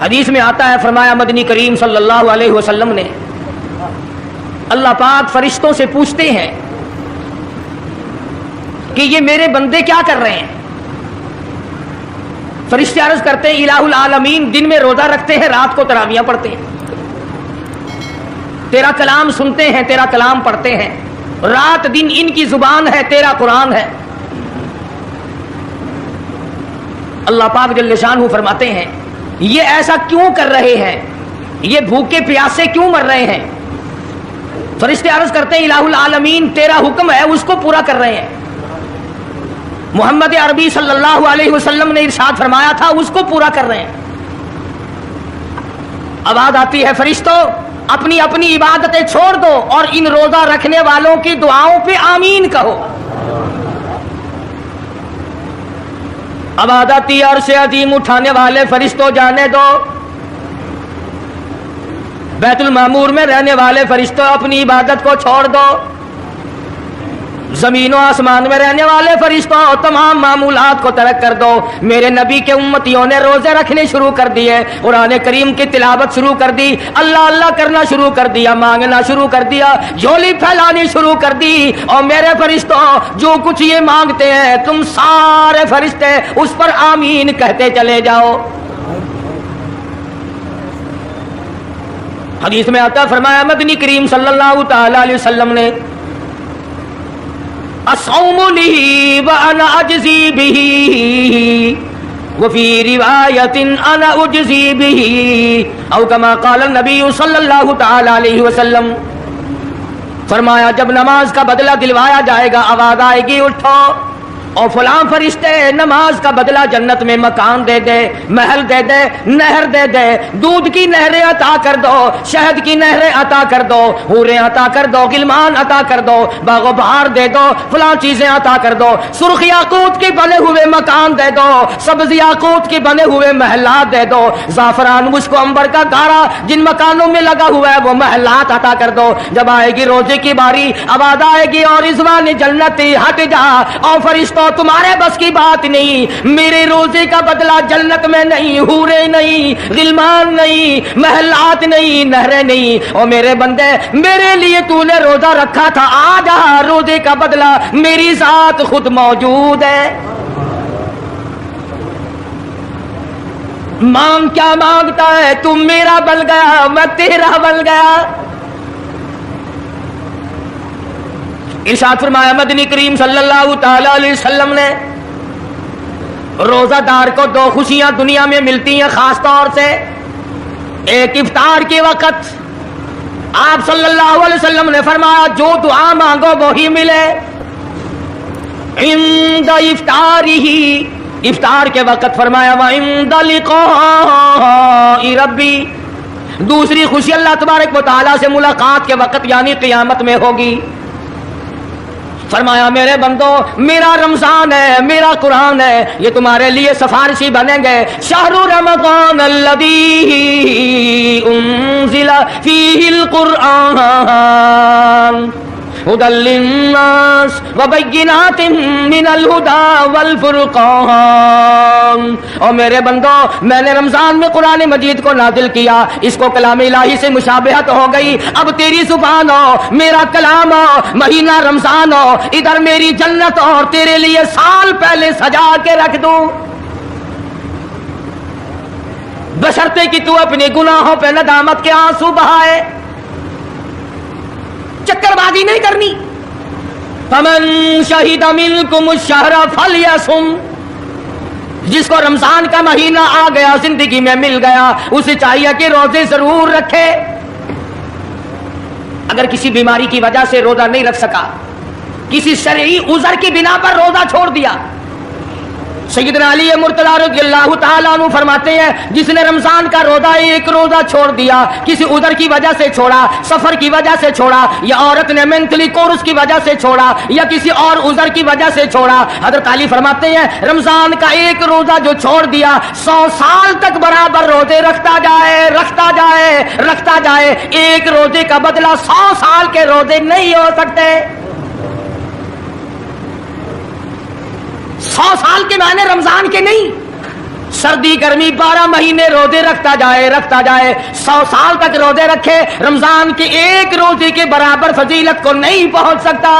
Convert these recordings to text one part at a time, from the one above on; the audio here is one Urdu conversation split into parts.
حدیث میں آتا ہے، فرمایا مدنی کریم صلی اللہ علیہ وسلم نے، اللہ پاک فرشتوں سے پوچھتے ہیں کہ یہ میرے بندے کیا کر رہے ہیں؟ فرشتے عرض کرتے ہیں الہ العالمین دن میں روزہ رکھتے ہیں، رات کو تراویحاں پڑھتے ہیں، تیرا کلام سنتے ہیں، تیرا کلام پڑھتے ہیں، رات دن ان کی زبان ہے، تیرا قرآن ہے۔ اللہ پاک جل شانہ فرماتے ہیں یہ ایسا کیوں کر رہے ہیں؟ یہ بھوکے پیاسے کیوں مر رہے ہیں؟ فرشتے عرض کرتے ہیں الہ العالمین تیرا حکم ہے، اس کو پورا کر رہے ہیں۔ محمد عربی صلی اللہ علیہ وسلم نے ارشاد فرمایا تھا، اس کو پورا کر رہے ہیں۔ آواز آتی ہے فرشتوں اپنی اپنی عبادتیں چھوڑ دو اور ان روزہ رکھنے والوں کی دعاؤں پہ آمین کہو۔ آواز آتی ہے عرش عظیم اٹھانے والے فرشتوں جانے دو، بیت المعمور میں رہنے والے فرشتوں اپنی عبادت کو چھوڑ دو، زمین و آسمان میں رہنے والے فرشتوں تمام معمولات کو ترک کر دو۔ میرے نبی کے امتیوں نے روزے رکھنے شروع کر دیے، قرآن کریم کی تلاوت شروع کر دی، اللہ اللہ کرنا شروع کر دیا، مانگنا شروع کر دیا، جھولی پھیلانی شروع کر دی۔ اور میرے فرشتوں جو کچھ یہ مانگتے ہیں تم سارے فرشتے اس پر آمین کہتے چلے جاؤ۔ حدیث میں آتا فرمایا مدنی کریم صلی اللہ تعالی علیہ وسلم نے الصوم لی وانا اجزی بہ وفی روایت انا اجزی بہ او کما قال النبی صلی اللہ تعالی علیہ وسلم۔ فرمایا جب نماز کا بدلہ دلوایا جائے گا آواز آئے گی اٹھو اور فلاں فرشتے نماز کا بدلہ جنت میں مکان دے دے، محل دے دے، نہر دے دے، دودھ کی نہریں عطا کر دو، شہد کی نہریں عطا کر دو، حوریں عطا کر دو، غلمان عطا کر دو، باغ و بہار دے دو، فلاں چیزیں عطا کر دو، سرخ یاقوت کے بنے ہوئے مکان دے دو، سبز یاقوت کے بنے ہوئے محلات دے دو، زعفران مشک و عنبر کا گارا جن مکانوں میں لگا ہوا ہے وہ محلات عطا کر دو۔ جب آئے گی روزے کی باری آواز آئے گی اور رضوان جنتی ہٹ جا، اور فرشتوں تمہارے بس کی بات نہیں، میرے روزے کا بدلہ جنت میں نہیں، حوریں نہیں، غلمان نہیں، محلات نہیں، نہریں نہیں، اور میرے بندے میرے لیے تو نے روزہ رکھا تھا، آ جا روزے کا بدلہ میری ذات خود موجود ہے۔ مانگ کیا مانگتا ہے؟ تم میرا بن گیا میں تیرا بن گیا۔ ارشاد فرمایا مدنی کریم صلی اللہ تعالی علیہ وسلم نے روزہ دار کو دو خوشیاں دنیا میں ملتی ہیں خاص طور سے، ایک افطار کے وقت آپ صلی اللہ علیہ وسلم نے فرمایا جو دعا مانگو وہی ملے، عند افطارہ، افطار کے وقت فرمایا وعند لقاء ربی، دوسری خوشی اللہ تبارک و تعالیٰ سے ملاقات کے وقت یعنی قیامت میں ہوگی۔ فرمایا میرے بندو میرا رمضان ہے، میرا قرآن ہے، یہ تمہارے لیے سفارشی بنیں گے۔ شہر رمضان الذی انزل فیہ القرآن ھدی للناس وبینات من الھدی والفرقان۔ اور میرے بندو میں نے رمضان میں قرآن مجید کو نازل کیا، اس کو کلام الہی سے مشابہت ہو گئی، اب تیری زبان ہو، میرا کلام ہو، مہینہ رمضان ہو، ادھر میری جنت اور تیرے لیے سال پہلے سجا کے رکھ دوں، بشرطے کہ تو اپنے گناہوں پہ ندامت کے آنسو بہائے، چکر بازی نہیں کرنی۔ فمن شہد منکم الشہر فلیصم، جس کو رمضان کا مہینہ آ گیا زندگی میں مل گیا اسے چاہیے کہ روزے ضرور رکھے۔ اگر کسی بیماری کی وجہ سے روزہ نہیں رکھ سکا، کسی شرعی عذر کی بنا پر روزہ چھوڑ دیا، سیدنا علی مرتضی رضی اللہ تعالیٰ عنہ فرماتے ہیں جس نے رمضان کا روزہ ایک روزہ چھوڑ دیا، کسی عذر کی وجہ سے چھوڑا، سفر کی وجہ سے چھوڑا، یا عورت نے مینٹلی کورس کی وجہ سے چھوڑا، یا کسی اور عذر کی وجہ سے چھوڑا، حضرت علی فرماتے ہیں رمضان کا ایک روزہ جو چھوڑ دیا 100 سال تک برابر روزے رکھتا جائے، رکھتا جائے، رکھتا جائے، ایک روزے کا بدلہ 100 سال کے روزے نہیں ہو سکتے۔ 100 سال کے معنی رمضان کے نہیں، سردی گرمی 12 مہینے روزے رکھتا جائے 100 سال تک روزے رکھے، رمضان کے ایک روزے کے برابر فضیلت کو نہیں پہنچ سکتا۔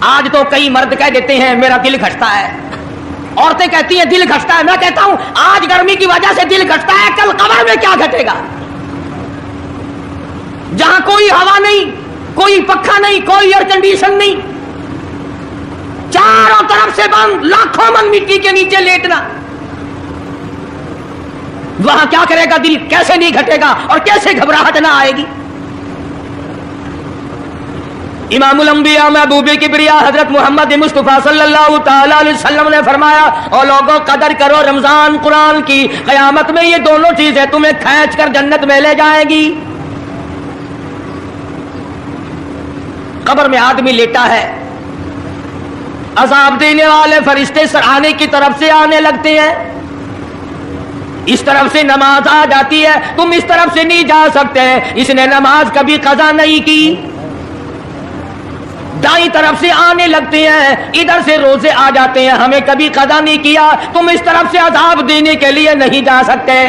آج تو کئی مرد کہہ دیتے ہیں میرا دل گھٹتا ہے، عورتیں کہتی ہیں دل گھٹتا ہے، میں کہتا ہوں آج گرمی کی وجہ سے دل گھٹتا ہے، کل قبر میں کیا گھٹے گا؟ جہاں کوئی ہوا نہیں، کوئی پنکھا نہیں، کوئی ایئر کنڈیشن نہیں، چاروں طرف سے بند، لاکھوں من مٹی کے نیچے لیٹنا، وہاں کیا کرے گا دل؟ کیسے نہیں گھٹے گا اور کیسے گھبراہٹ نہ آئے گی؟ امام الانبیاء محبوب کبریا حضرت محمد مصطفیٰ صلی اللہ تعالی علیہ وسلم نے فرمایا، اور لوگوں قدر کرو رمضان قرآن کی، قیامت میں یہ دونوں چیزیں تمہیں کھینچ کر جنت میں لے جائے گی۔ قبر میں آدمی لیٹا ہے، عذاب دینے والے فرشتے سرانے کی طرف سے آنے لگتے ہیں، اس طرف سے نماز آ جاتی ہے، تم اس طرف سے نہیں جا سکتے، اس نے نماز کبھی قضا نہیں کی۔ دائیں طرف سے آنے لگتے ہیں، ادھر سے روزے آ جاتے ہیں، ہمیں کبھی قضا نہیں کیا، تم اس طرف سے عذاب دینے کے لیے نہیں جا سکتے۔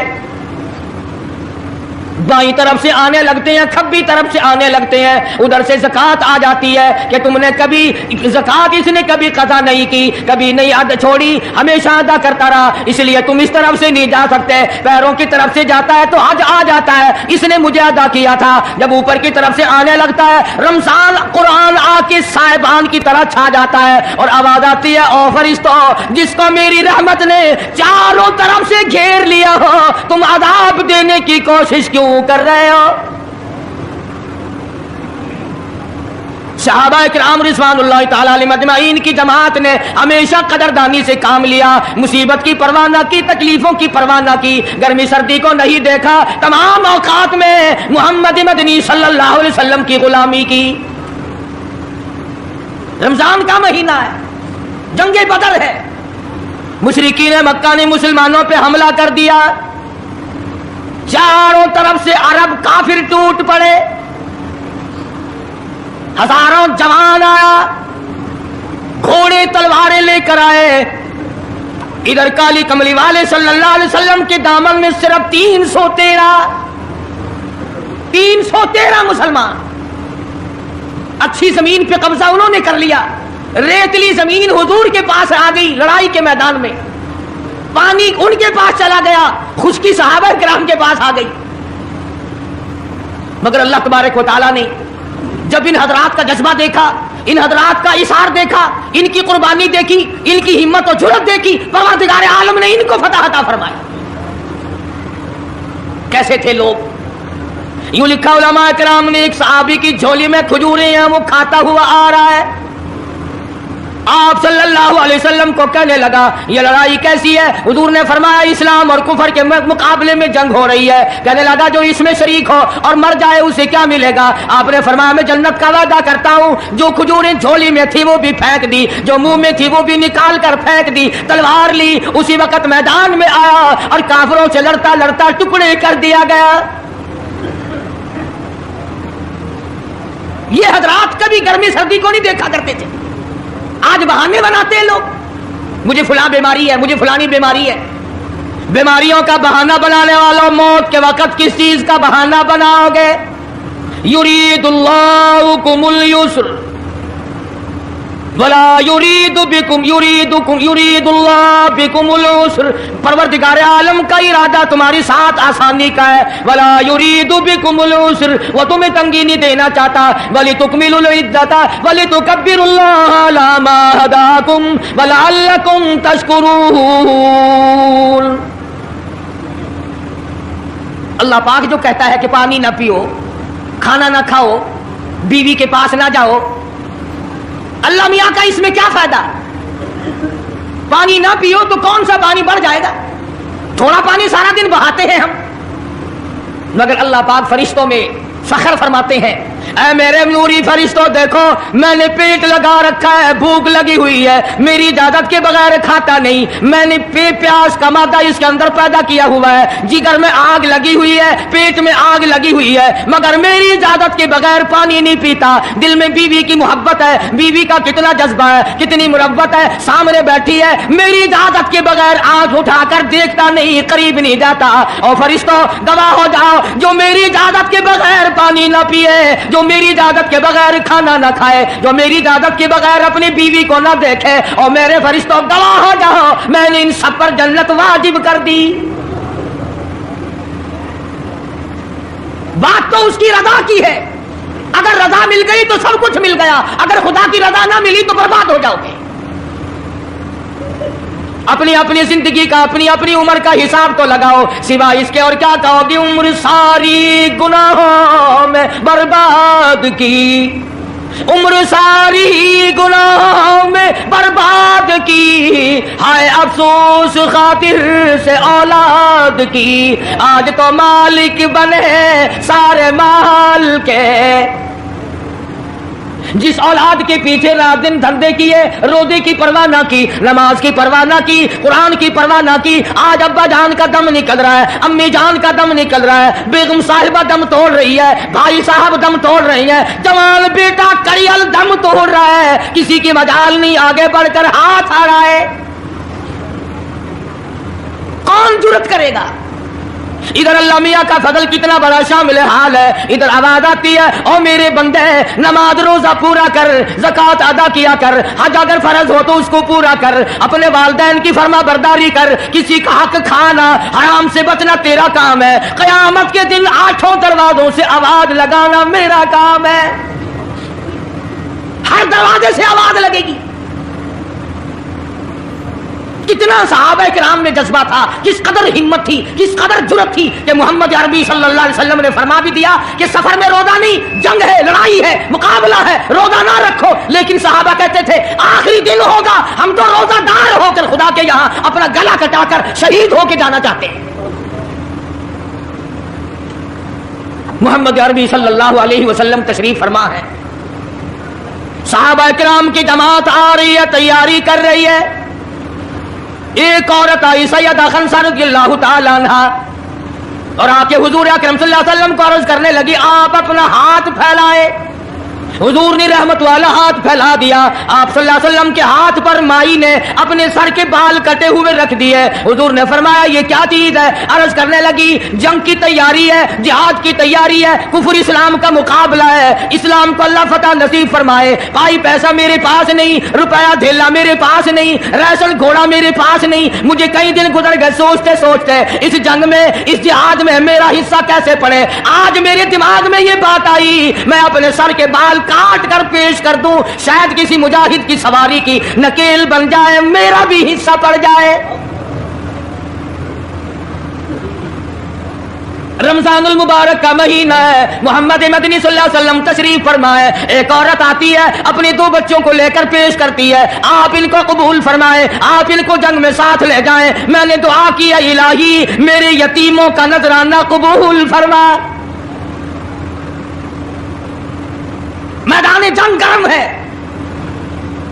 بائیں طرف سے آنے لگتے ہیں، کھبی طرف سے آنے لگتے ہیں، ادھر سے زکوٰۃ آ جاتی ہے کہ تم نے کبھی زکوٰۃ اس نے کبھی قضا نہیں کی، کبھی نہیں ادا چھوڑی، ہمیشہ ادا کرتا رہا، اس لیے تم اس طرف سے نہیں جا سکتے۔ پیروں کی طرف سے جاتا ہے تو حج آ جاتا ہے، اس نے مجھے ادا کیا تھا۔ جب اوپر کی طرف سے آنے لگتا ہے، رمضان قرآن آ کے صاحبان کی طرح چھا جاتا ہے اور آواز آتی ہے، او فرشتوں جس کو میری رحمت نے چاروں طرف سے گھیر لیا ہو، تم عذاب دینے کی کوشش کیوں کر رہے ہو؟ صحابہ کرام رضوان اللہ تعالی علیہم اجمعین کی جماعت نے ہمیشہ قدردانی سے کام لیا، مصیبت کی پرواہ نہ کی، تکلیفوں کی پرواہ نہ کی، گرمی سردی کو نہیں دیکھا، تمام اوقات میں محمد مدنی صلی اللہ علیہ وسلم کی غلامی کی۔ رمضان کا مہینہ ہے، جنگ بدر ہے، مشرکین مکہ نے مسلمانوں پہ حملہ کر دیا، چاروں طرف سے عرب کافر ٹوٹ پڑے، ہزاروں جوان آیا، گھوڑے تلواریں لے کر آئے، ادھر کالی کملی والے صلی اللہ علیہ وسلم کے دامن میں صرف 313 مسلمان، اچھی زمین پہ قبضہ انہوں نے کر لیا، ریتلی زمین حضور کے پاس آ گئی، لڑائی کے میدان میں پانی ان کے پاس چلا گیا، خشکی صحابہ کرام کے پاس آ گئی، مگر اللہ تبارک و تعالیٰ نے جب ان حضرات کا جذبہ دیکھا، ان حضرات کا اثار دیکھا، ان کی قربانی دیکھی، ان کی ہمت و جرأت دیکھی، پروردگار عالم نے ان کو فتح عطا فرمایا۔ کیسے تھے لوگ؟ یوں لکھا علماء کرام نے، ایک صحابی کی جھولی میں کھجوریں ہیں، وہ کھاتا ہوا آ رہا ہے، آپ صلی اللہ علیہ وسلم کو کہنے لگا یہ لڑائی کیسی ہے؟ حضور نے فرمایا اسلام اور کفر کے مقابلے میں جنگ ہو رہی ہے۔ کہنے لگا جو اس میں شریک ہو اور مر جائے اسے کیا ملے گا؟ آپ نے فرمایا میں جنت کا وعدہ کرتا ہوں، جو کھجوریں جھولی میں تھی وہ بھی پھینک دی، جو منہ میں تھی وہ بھی نکال کر پھینک دی، تلوار لی، اسی وقت میدان میں آیا اور کافروں سے لڑتا لڑتا ٹکڑے کر دیا گیا۔ یہ حضرات کبھی گرمی سردی کو نہیں دیکھا کرتے تھے، آج بہانے بناتے ہیں لوگ، مجھے فلاں بیماری ہے، مجھے فلانی بیماری ہے۔ بیماریوں کا بہانہ بنانے والوں، موت کے وقت کس چیز کا بہانہ بناؤ گے؟ یرید اللہ کم اليسر ولا یرید اللہ بکم العسر، پروردگار عالم کا ارادہ تمہاری ساتھ آسانی کا ہے، ولا یرید بکم العسر، وہ تمہیں تنگی نہیں دینا چاہتا، ولتکملوا العدۃ ولتکبروا اللہ علی ما ہداکم ولعلکم تشکرون۔ اللہ پاک جو کہتا ہے کہ پانی نہ پیو، کھانا نہ کھاؤ، بیوی کے پاس نہ جاؤ، اللہ میاں کا اس میں کیا فائدہ؟ پانی نہ پیو تو کون سا پانی بڑھ جائے گا؟ تھوڑا پانی سارا دن بہاتے ہیں ہم، مگر اللہ پاک فرشتوں میں فخر فرماتے ہیں اے میرے نوری فرشتوں دیکھو میں نے پیٹ لگا رکھا ہے, بھوک لگی ہوئی ہے, میری اجازت کے بغیر کھاتا نہیں, میں نے پیاس کا مادہ اس کے اندر پیدا کیا ہوا ہے, جگر میں آگ لگی ہوئی ہے, پیٹ میں آگ لگی ہوئی ہے, مگر میری اجازت کے بغیر پانی نہیں پیتا. دل میں بیوی کی محبت ہے, بیوی کا کتنا جذبہ ہے, کتنی مربت ہے, سامنے بیٹھی ہے, میری اجازت کے بغیر آنکھ اٹھا کر دیکھتا نہیں, قریب نہیں جاتا. اور فرشتوں گواہ ہو جاؤ, جو میری اجازت کے بغیر پانی نہ پیے, جو میری اجازت کے بغیر کھانا نہ کھائے, جو میری اجازت کے بغیر اپنی بیوی کو نہ دیکھے, اور میرے فرشتوں گواہ ہو جاؤ میں نے ان سب پر جنت واجب کر دی. بات تو اس کی رضا کی ہے, اگر رضا مل گئی تو سب کچھ مل گیا, اگر خدا کی رضا نہ ملی تو برباد ہو جاؤ گے. اپنی اپنی زندگی کا, اپنی اپنی عمر کا حساب تو لگاؤ, سوا اس کے اور کیا کہو گی. عمر ساری گناہوں میں برباد کی, عمر ساری گناہوں میں برباد کی, ہائے افسوس خاطر سے اولاد کی, آج تو مالک بنے سارے مال کے. جس اولاد کے پیچھے رات دن دھندے کیے, روزے کی پرواہ نہ کی, نماز کی پرواہ نہ کی, قرآن کی پرواہ نہ کی, آج ابا جان کا دم نکل رہا ہے, امی جان کا دم نکل رہا ہے, بیگم صاحبہ دم توڑ رہی ہے, بھائی صاحب دم توڑ رہی ہیں, جوان بیٹا کریل دم توڑ رہا ہے, کسی کی مجال نہیں, آگے بڑھ کر ہاتھ آ رہا ہے. کون جرت کرے گا؟ ادھر اللہ میاں کا فضل کتنا بڑا شامل حال ہے, ادھر آواز آتی ہے او میرے بندے نماز روزہ پورا کر, زکات ادا کیا کر, حج اگر فرض ہو تو اس کو پورا کر, اپنے والدین کی فرما برداری کر, کسی کا حق کھانا حرام سے بچنا تیرا کام ہے, قیامت کے دن 8 دروازوں سے آواز لگانا میرا کام ہے. ہر دروازے سے آواز لگے گی. کتنا صحابہ کرام میں جذبہ تھا, کس قدر ہمت تھی, کس قدر جرأت تھی کہ محمد عربی صلی اللہ علیہ وسلم نے فرما بھی دیا کہ سفر میں روزہ نہیں, جنگ ہے, لڑائی ہے, مقابلہ ہے, روزہ نہ رکھو. لیکن صحابہ کہتے تھے آخری دن ہوگا, ہم تو روزہ دار ہو کر خدا کے یہاں اپنا گلا کٹا کر شہید ہو کے جانا چاہتے ہیں. محمد عربی صلی اللہ علیہ وسلم تشریف فرما ہے, صحابہ کرام کی جماعت آ رہی ہے, تیاری کر رہی ہے. ایک عورت آئی سیدہ خنسہ رضی اللہ تعالی عنہ, اور آ کے حضور اکرم صلی اللہ علیہ وسلم کو عرض کرنے لگی آپ اپنا ہاتھ پھیلائے. حضور نے رحمت والا ہاتھ پھیلا دیا. آپ صلی اللہ علیہ وسلم کے ہاتھ پر مائی نے اپنے سر کے بال کٹے ہوئے رکھ دیے. حضور نے فرمایا یہ کیا چیز ہے؟ عرض کرنے لگی جنگ کی تیاری ہے, جہاد کی تیاری ہے, کفر اسلام کا مقابلہ ہے, اسلام کو اللہ فتح نصیب فرمائے. پائی پیسہ میرے پاس نہیں, روپیہ دھیلا میرے پاس نہیں, ریشن گھوڑا میرے پاس نہیں, مجھے کئی دن گزر گئے سوچتے سوچتے اس جنگ میں, اس جہاد میں میرا حصہ کیسے پڑے. آج میرے دماغ میں یہ بات آئی, میں اپنے سر کے بال کاٹ کر پیش کر دوں, شاید کسی مجاہد کی سواری کی نکیل بن جائے, میرا بھی حصہ پڑ جائے. رمضان المبارک کا مہینہ ہے, محمد مدنی صلی اللہ علیہ وسلم تشریف فرمائے. ایک عورت آتی ہے, اپنے 2 بچوں کو لے کر پیش کرتی ہے, آپ ان کو قبول فرمائے, آپ ان کو جنگ میں ساتھ لے جائیں. میں نے دعا کی ہے الہی میرے یتیموں کا نذرانہ قبول فرما. میدان جنگ گرم ہے.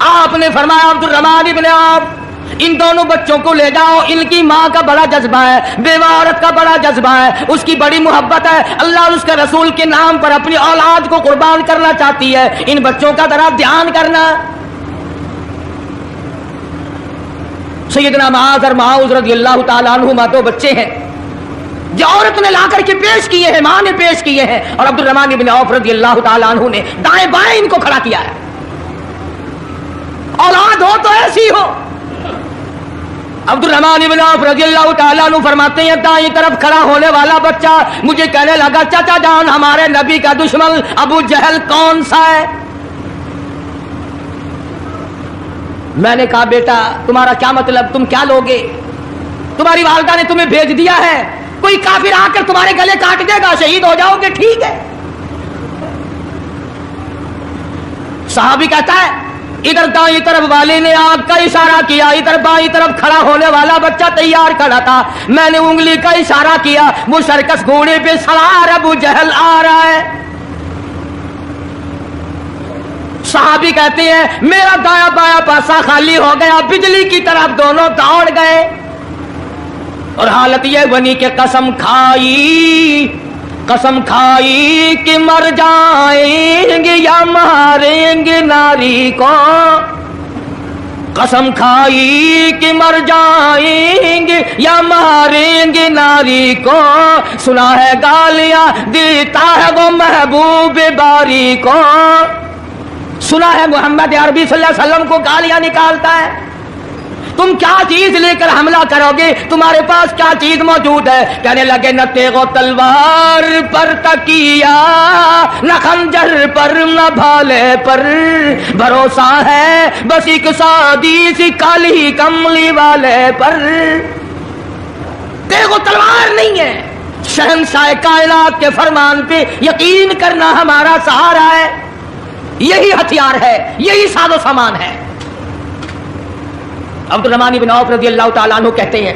آپ نے فرمایا عبد الرحمن ابن عوف ان دونوں بچوں کو لے جاؤ, ان کی ماں کا بڑا جذبہ ہے, بیوہ عورت کا بڑا جذبہ ہے, اس کی بڑی محبت ہے, اللہ اور اس کے رسول کے نام پر اپنی اولاد کو قربان کرنا چاہتی ہے, ان بچوں کا ذرا دھیان کرنا. سیدنا معاذ اور معاذ رضی اللہ تعالیٰ عنہما 2 بچے ہیں جو عورت نے لا کر کے پیش کیے ہیں, ماں نے پیش کیے ہیں, اور عبد الرحمن ابن عوف رضی اللہ تعالیٰ عنہ نے دائیں بائیں ان کو کھڑا کیا ہے. اولاد ہو تو ایسی ہو. عبد الرحمن ابن عوف رضی اللہ تعالیٰ عنہ فرماتے ہیں دائیں طرف کھڑا ہونے والا بچہ مجھے کہنے لگا چچا جان ہمارے نبی کا دشمن ابو جہل کون سا ہے؟ میں نے کہا بیٹا تمہارا کیا مطلب, تم کیا لوگے؟ تمہاری والدہ نے تمہیں بھیج دیا ہے, کوئی کافر آ کر تمہارے گلے کاٹ دے گا, شہید ہو جاؤ گے, ٹھیک ہے. صحابی کہتا ہے ادھر دائیں طرف والے نے آگ کا اشارہ کیا, ادھر بائیں طرف کھڑا ہونے والا بچہ تیار کھڑا تھا, میں نے انگلی کا اشارہ کیا, وہ سرکس گھوڑے پہ سوار ابو جہل آ رہا ہے. صحابی کہتے ہیں میرا دایا بایا پاسا خالی ہو گیا, بجلی کی طرف دونوں دوڑ گئے, اور حالت یہ بنی کہ قسم کھائی کہ مر جائیں گے یا ماریں گے ناری کو, قسم کھائی کہ مر جائیں گے یا ماریں گے ناری کو, سنا ہے گالیاں دیتا ہے وہ محبوب باری کو, سنا ہے محمد عربی صلی اللہ علیہ وسلم کو گالیاں نکالتا ہے. تم کیا چیز لے کر حملہ کرو گے, تمہارے پاس کیا چیز موجود ہے؟ کہنے لگے نہ تیغ و تلوار پر تکیا, نہ خنجر پر نہ بھالے پر, بھروسہ ہے بس ایک سادی سی کالی کملی والے پر. تیغ و تلوار نہیں ہے, شہنشاہ کائنات کے فرمان پہ یقین کرنا ہمارا سہارا ہے, یہی ہتھیار ہے, یہی ساز و سامان ہے. عبد الرحمن بن عوف رضی اللہ تعالیٰ عنہ کہتے ہیں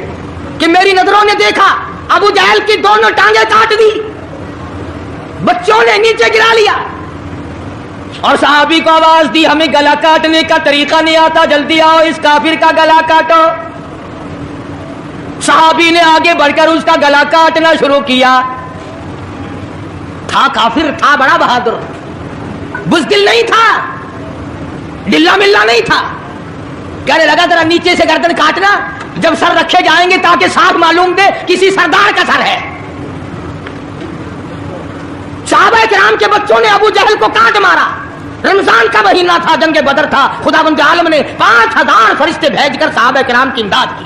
کہ میری نظروں نے دیکھا ابو جہل کی دونوں ٹانگیں کاٹ دی, بچوں نے نیچے گرا لیا, اور صحابی کو آواز دی ہمیں گلا کاٹنے کا طریقہ نہیں آتا, جلدی آؤ اس کافر کا گلا کاٹو. صحابی نے آگے بڑھ کر اس کا گلا کاٹنا شروع کیا. تھا کافر, تھا بڑا بہادر, بزدل نہیں تھا, ڈلا ملا نہیں تھا. کہنے لگا ذرا نیچے سے گردن کاٹنا, جب سر رکھے جائیں گے تاکہ صاف معلوم دے کسی سردار کا سر ہے. صحابہ کرام کے بچوں نے ابو جہل کو کاٹ مارا. رمضان کا مہینہ تھا, جنگ بدر تھا, خداوند عالم نے 5000 فرشتے بھیج کر صحابہ کرام کی امداد کی.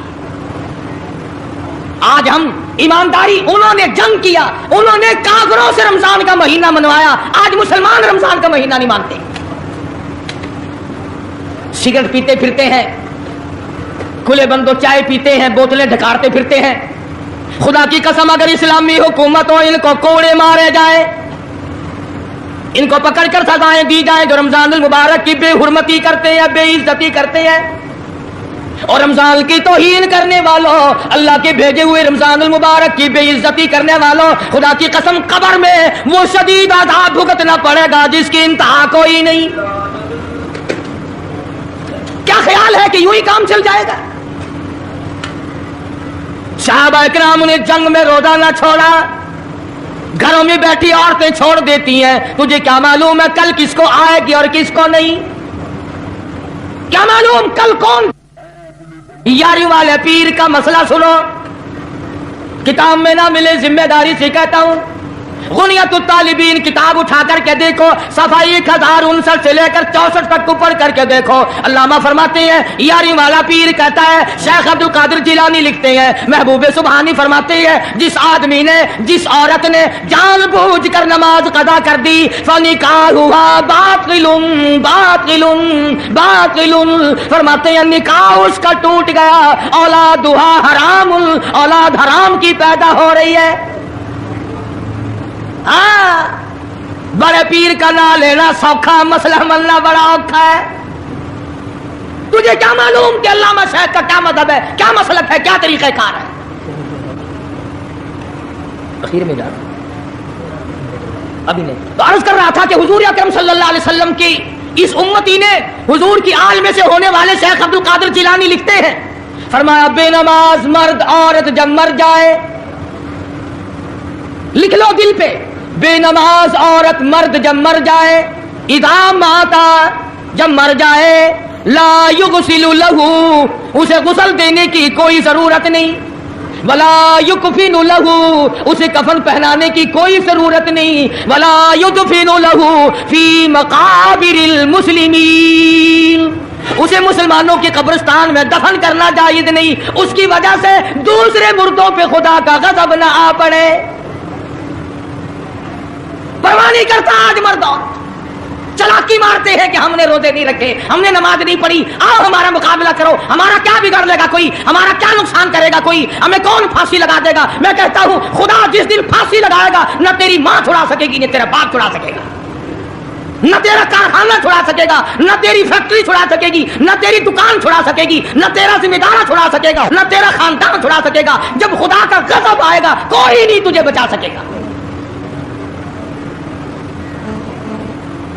آج ہم ایمانداری, انہوں نے جنگ کیا, انہوں نے کافروں سے رمضان کا مہینہ منوایا, آج مسلمان رمضان کا مہینہ نہیں مانتے. سگریٹ پیتے پھرتے ہیں, کھلے بندوں چائے پیتے ہیں, بوتلیں ڈھکارتے پھرتے ہیں. خدا کی قسم اگر اسلامی حکومت ہو ان کو کوڑے مارے جائیں, ان کو پکڑ کر سزائیں دی جائیں جو رمضان المبارک کی بے حرمتی کرتے ہیں, بے عزتی کرتے ہیں. اور رمضان کی توہین کرنے والوں, اللہ کے بھیجے ہوئے رمضان المبارک کی بے عزتی کرنے والوں, خدا کی قسم قبر میں وہ شدید عذاب بھگتنا پڑے گا جس کی انتہا کوئی نہیں. کیا خیال ہے کہ یوں ہی کام چل جائے گا؟ صحابہ کرام نے جنگ میں روزہ نہ چھوڑا, گھروں میں بیٹھی عورتیں چھوڑ دیتی ہیں. تجھے کیا معلوم ہے کل کس کو آئے گی اور کس کو نہیں؟ کیا معلوم کل کون؟ یاری والے پیر کا مسئلہ سنو, کتاب میں نہ ملے ذمہ داری سے کہتا ہوں. غنیت الطالبین کتاب اٹھا کر کے دیکھو, صفحہ 1059 سے لے کر 64 تک کو پڑھ کر کے دیکھو. علامہ فرماتے ہیں یاری والا پیر کہتا ہے, شیخ عبد القادر جیلانی لکھتے ہیں, محبوب سبحانی فرماتے ہیں جس آدمی نے, جس عورت نے جان بوجھ کر نماز قضا کر دی, فنکاحها باطل باطل باطل, فرماتے ہیں نکاح اس کا ٹوٹ گیا, اولادها حرام, اولاد حرام کی پیدا ہو رہی ہے. ہاں, بڑے پیر کا نام لینا سوکھا, مسئلہ ملنا بڑا اوکھا ہے. تجھے کیا معلوم کہ علامہ شیخ کا کیا مذہب ہے, کیا مسلک ہے, کیا طریقہ کار ہے؟ اخیر میں جا رہا ابھی نہیں تو عرض کر رہا تھا کہ حضور اکرم صلی اللہ علیہ وسلم کی اس امتی نے حضور کی آل میں سے ہونے والے شیخ عبد القادر جیلانی لکھتے ہیں, فرمایا بے نماز مرد عورت جب مر جائے, لکھ لو دل پہ, بے نماز عورت مرد جب مر جائے, اذا ماتا جب مر جائے, لا یغسل لہ, اسے غسل دینے کی کوئی ضرورت نہیں, ولا یکفن لہ, اسے کفن پہنانے کی کوئی ضرورت نہیں, ولا یدفن لہ فی مقابر المسلمین, اسے مسلمانوں کے قبرستان میں دفن کرنا جائز نہیں, اس کی وجہ سے دوسرے مردوں پہ خدا کا غضب نہ آ پڑے. پرواہ نہیں کرتا آج مردوں, چلاکی مارتے ہیں کہ ہم نے روزے نہیں رکھے, ہم نے نماز نہیں پڑھی, آؤ ہمارا مقابلہ کرو, ہمارا کیا بگڑ لے گا کوئی, ہمارا کیا نقصان کرے گا کوئی, ہمیں کون پھانسی لگا دے گا. میں کہتا ہوں خدا جس دن پھانسی لگائے گا نہ تیری ماں چھڑا سکے گی, نہ تیرا باپ چھڑا سکے گا, نہ تیرا کارخانہ چھڑا سکے گا, نہ تیری فیکٹری چھڑا سکے گی, نہ تیری دکان چھڑا سکے گی, نہ تیرا ذمہ دار چھڑا سکے گا, نہ تیرا خاندان چھڑا سکے گا. جب خدا کا غضب آئے گا کوئی نہیں تجھے بچا سکے گا.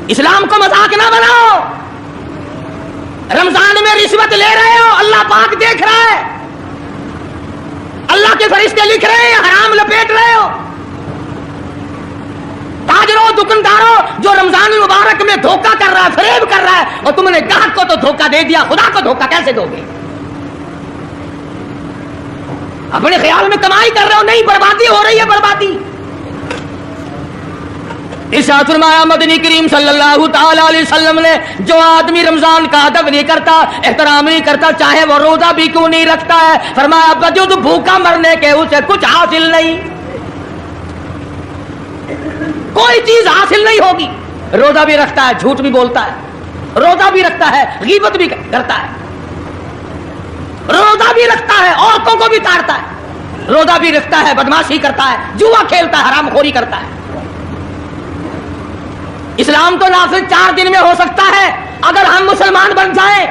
اسلام کو مذاق نہ بناؤ. رمضان میں رشوت لے رہے ہو، اللہ پاک دیکھ رہا ہے، اللہ کے فرشتے لکھ رہے ہیں، حرام لپیٹ رہے ہو. تاجروں، دکانداروں، جو رمضان المبارک میں دھوکہ کر رہا ہے، فریب کر رہا ہے، اور تم نے گاہک کو تو دھوکہ دے دیا، خدا کو دھوکہ کیسے دو گے؟ اپنے خیال میں کمائی کر رہے ہو، نہیں، بربادی ہو رہی ہے، بربادی. ارشاد فرمایا مدنی کریم صلی اللہ تعالی علیہ وسلم نے، جو آدمی رمضان کا ادب نہیں کرتا، احترام نہیں کرتا، چاہے وہ روزہ بھی کیوں نہیں رکھتا ہے، فرمایا بجز بھوکا مرنے کے اسے کچھ حاصل نہیں، کوئی چیز حاصل نہیں ہوگی. روزہ بھی رکھتا ہے، جھوٹ بھی بولتا ہے، روزہ بھی رکھتا ہے، غیبت بھی کرتا ہے، روزہ بھی رکھتا ہے، عورتوں کو بھی تاڑتا ہے، روزہ بھی رکھتا ہے، بدماشی کرتا ہے، جوا کھیلتا ہے، حرام خوری کرتا ہے. اسلام تو نافذ 4 دن میں ہو سکتا ہے اگر ہم مسلمان بن جائیں.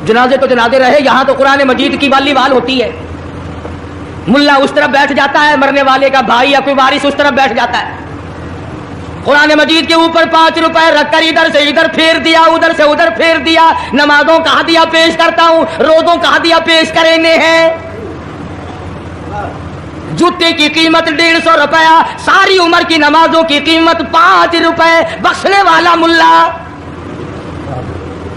جنازے تو جنازے رہے، یہاں تو قرآن مجید کی والی وال ہوتی ہے. ملا اس طرف بیٹھ جاتا ہے، مرنے والے کا بھائی یا کوئی وارث اس طرف بیٹھ جاتا ہے، قرآن مجید کے اوپر 5 روپے رکھ کر ادھر سے ادھر پھیر دیا، ادھر سے ادھر پھیر دیا. نمازوں کا ہدیہ پیش کرتا ہوں، روزوں کا ہدیہ پیش کرنے ہیں. جوتے کی قیمت 150 روپیہ، ساری عمر کی نمازوں کی قیمت 5 روپے. بخشنے والا ملا،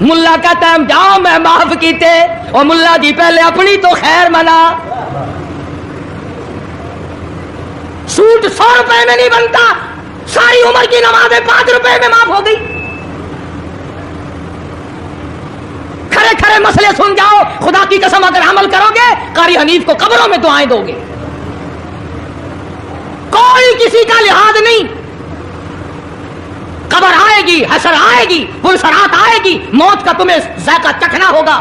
ملا کہتا ہے جاؤ میں معاف کیتے، اور ملا جی پہلے اپنی تو خیر منا. سوٹ 100 روپے میں نہیں بنتا، ساری عمر کی نمازیں 5 روپے میں معاف ہو گئی. کھڑے کھڑے مسئلے سن جاؤ، خدا کی قسم اگر عمل کرو گے قاری حنیف کو قبروں میں دعائیں دو گے. کوئی کسی کا لحاظ نہیں. قبر آئے گی، حشر آئے گی، پلسرات آئے گی، موت کا تمہیں ذائقہ چکھنا ہوگا.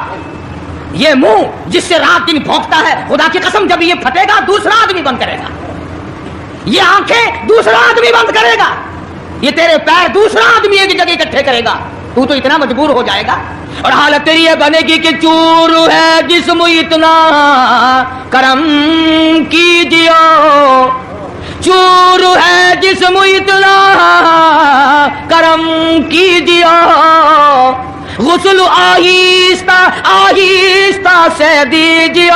یہ منہ جس سے رات دن بھونکتا ہے، خدا کی قسم جب یہ پھٹے گا دوسرا آدمی بند کرے گا. یہ آنکھیں دوسرا آدمی بند کرے گا. یہ تیرے پیر دوسرا آدمی ایک جگہ اکٹھے کرے گا. تو اتنا مجبور ہو جائے گا، اور حالت تیری یہ بنے گی کہ چور ہے جسم اتنا کرم کیجیے، چور ہے جسم اتنا کرم کیجیے، غسل آہستہ آہستہ سے دیجیے،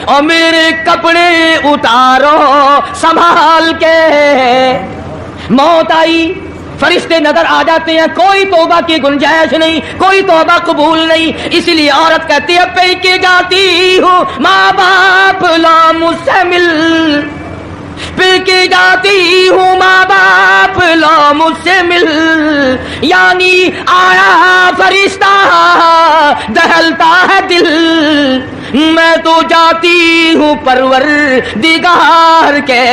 اور میرے کپڑے اتارو سنبھال کے. موت آئی، فرشتے نظر آ جاتے ہیں، کوئی توبہ کی گنجائش نہیں، کوئی توبہ قبول نہیں. اسی لیے عورت کہتی ہے پہ کے جاتی ہوں ماں باپ لا مجھ سے مل، پہ کے جاتی ہوں ماں باپ لا مجھ سے مل. یعنی آیا فرشتہ دہلتا ہے دل، میں تو جاتی ہوں پروردگار کے.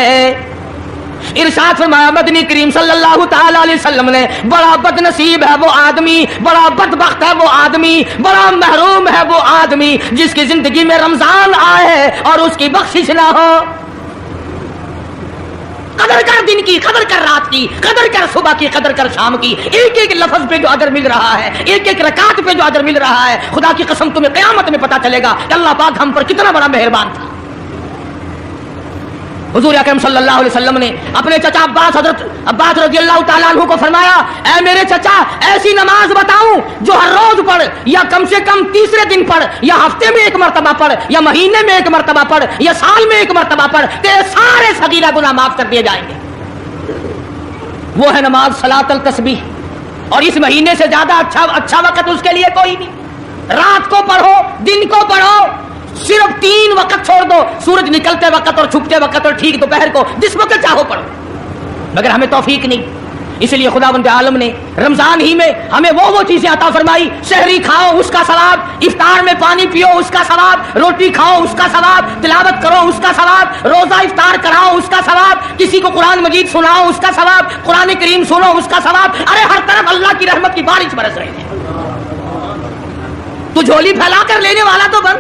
ارشاد فرمایا مدنی کریم صلی اللہ تعالی علیہ وسلم نے، بڑا بد نصیب ہے وہ آدمی، بڑا بدبخت ہے وہ آدمی، بڑا محروم ہے وہ آدمی جس کی زندگی میں رمضان آئے اور اس کی بخشش نہ ہو. قدر کر دن کی، قدر کر رات کی، قدر کر صبح کی، قدر کر شام کی. ایک ایک لفظ پہ جو اجر مل رہا ہے، ایک ایک رکعت پہ جو اجر مل رہا ہے، خدا کی قسم تمہیں قیامت میں پتا چلے گا کہ اللہ پاک ہم پر کتنا بڑا مہربان تھا. حضور اکرم صلی اللہ علیہ وسلم نے اپنے چچا عباس، حضرت عباس رضی اللہ تعالیٰ عنہ کو فرمایا، اے میرے چچا ایسی نماز بتاؤں جو ہر روز پڑھ، یا کم سے کم تیسرے دن پڑھ، یا ہفتے میں 1 مرتبہ پڑھ، یا مہینے میں 1 مرتبہ پڑھ، یا سال میں 1 مرتبہ پڑھ، تیرے سارے صغیرہ گناہ معاف کر دیے جائیں گے. وہ ہے نماز صلاۃ التسبیح. اور اس مہینے سے زیادہ اچھا وقت اس کے لیے کوئی نہیں. رات کو پڑھو، دن کو پڑھو، صرف 3 وقت چھوڑ دو، سورج نکلتے وقت اور چھپتے وقت اور ٹھیک دوپہر کو، جس وقت چاہو پڑھو. مگر ہمیں توفیق نہیں. اس لیے خداوند عالم نے رمضان ہی میں ہمیں وہ چیزیں عطا فرمائی. سحری کھاؤ اس کا ثواب، افطار میں پانی پیو اس کا ثواب، روٹی کھاؤ اس کا ثواب، تلاوت کرو اس کا ثواب، روزہ افطار کراؤ اس کا ثواب، کسی کو قرآن مجید سناؤ اس کا ثواب، قرآن کریم سنو اس کا ثواب. ارے ہر طرف اللہ کی رحمت کی بارش برس رہی ہے. تو جھولی پھیلا کر لینے والا تو بن.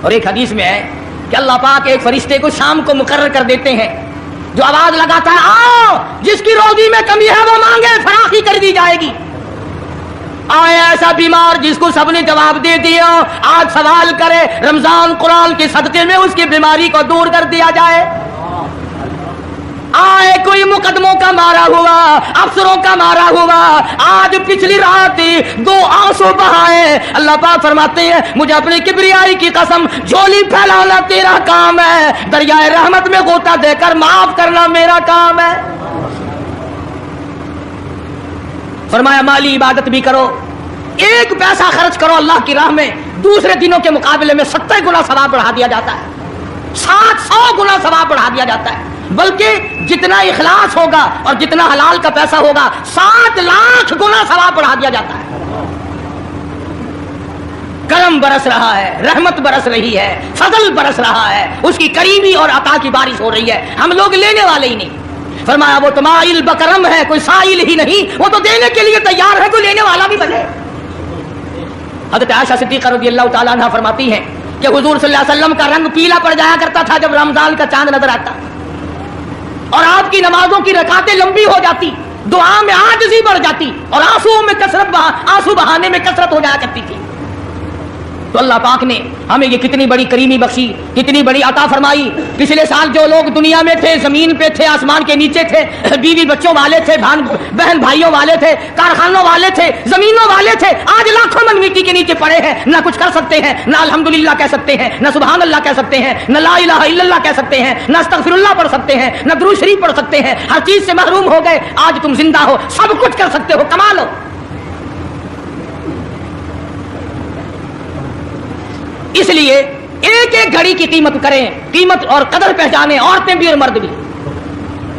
اور ایک حدیث میں ہے کہ اللہ پاک ایک فرشتے کو شام کو مقرر کر دیتے ہیں جو آواز لگاتا ہے آؤ جس کی روزی میں کمی ہے وہ مانگے، فراخی کر دی جائے گی. آئے ایسا بیمار جس کو سب نے جواب دے دیا، آج سوال کرے، رمضان قرآن کے صدقے میں اس کی بیماری کو دور کر دیا جائے. آئے کوئی مقدموں کا مارا ہوا، افسروں کا مارا ہوا، آج پچھلی رات 2 آنسو بہائے، اللہ پاک فرماتے ہیں مجھے اپنی کبریائی کی قسم جھولی پھیلانا تیرا کام ہے، دریائے رحمت میں غوطہ دے کر معاف کرنا میرا کام ہے۔ فرمایا مالی عبادت بھی کرو، 1 پیسہ خرچ کرو اللہ کی راہ میں، دوسرے دنوں کے مقابلے میں 70 گنا ثواب بڑھا دیا جاتا ہے، 700 گنا ثواب بڑھا دیا جاتا ہے، بلکہ جتنا اخلاص ہوگا اور جتنا حلال کا پیسہ ہوگا 7 لاکھ گنا ثواب بڑھا دیا جاتا ہے۔ کرم برس رہا ہے، رحمت برس رہی ہے، فضل برس رہا ہے، اس کی کریمی اور عطا کی بارش ہو رہی ہے، ہم لوگ لینے والے ہی نہیں۔ فرمایا وہ تو مائل بکرم ہے، کوئی سائل ہی نہیں، وہ تو دینے کے لیے تیار ہے، کوئی لینے والا بھی بنے۔ حضرت عائشہ صدیقہ رضی اللہ تعالیٰ عنہ فرماتی ہیں کہ حضور صلی اللہ علیہ وسلم کا رنگ پیلا پڑ جایا کرتا تھا جب رمضان کا چاند نظر آتا، اور آپ کی نمازوں کی رکعتیں لمبی ہو جاتی، دعا میں عاجزی بڑھ جاتی، اور آنسو بہانے میں کثرت ہو جایا کرتی تھی۔ تو اللہ پاک نے ہمیں یہ کتنی بڑی کریمی بخشی، کتنی بڑی عطا فرمائی۔ پچھلے سال جو لوگ دنیا میں تھے، زمین پہ تھے، آسمان کے نیچے تھے، بیوی بچوں والے تھے، بہن بھائیوں والے تھے، کارخانوں والے تھے، زمینوں والے تھے، آج لاکھوں من مٹی کے نیچے پڑے ہیں، نہ کچھ کر سکتے ہیں، نہ الحمدللہ کہہ سکتے ہیں، نہ سبحان اللہ کہہ سکتے ہیں، نہ لا الہ الا اللہ کہہ سکتے ہیں، نہ استغفر اللہ پڑھ سکتے ہیں، نہ درود شریف پڑھ سکتے ہیں، ہر چیز سے محروم ہو گئے۔ آج تم زندہ ہو، سب کچھ کر سکتے ہو، کمال ہو۔ اس لیے ایک ایک گھڑی کی قیمت کریں، قیمت اور قدر پہچانیں، عورتیں بھی اور مرد بھی۔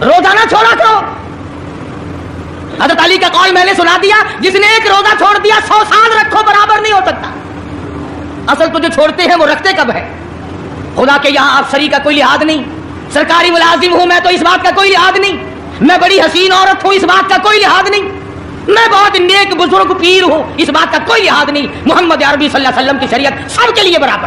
روزہ نہ چھوڑا کرو۔ حضرت علی کا قول میں نے سنا دیا، جس نے ایک روزہ چھوڑ دیا 100 سال رکھو برابر نہیں ہو سکتا۔ اصل تو جو چھوڑتے ہیں وہ رکھتے کب ہے؟ خدا کے یہاں افسری کا کوئی لحاظ نہیں، سرکاری ملازم ہوں میں تو اس بات کا کوئی لحاظ نہیں، میں بڑی حسین عورت ہوں اس بات کا کوئی لحاظ نہیں، میں بہت نیک بزرگ پیر ہوں اس بات کا کوئی لحاظ نہیں۔ محمد عربی صلی اللہ علیہ وسلم کی شریعت سب کے لیے برابر۔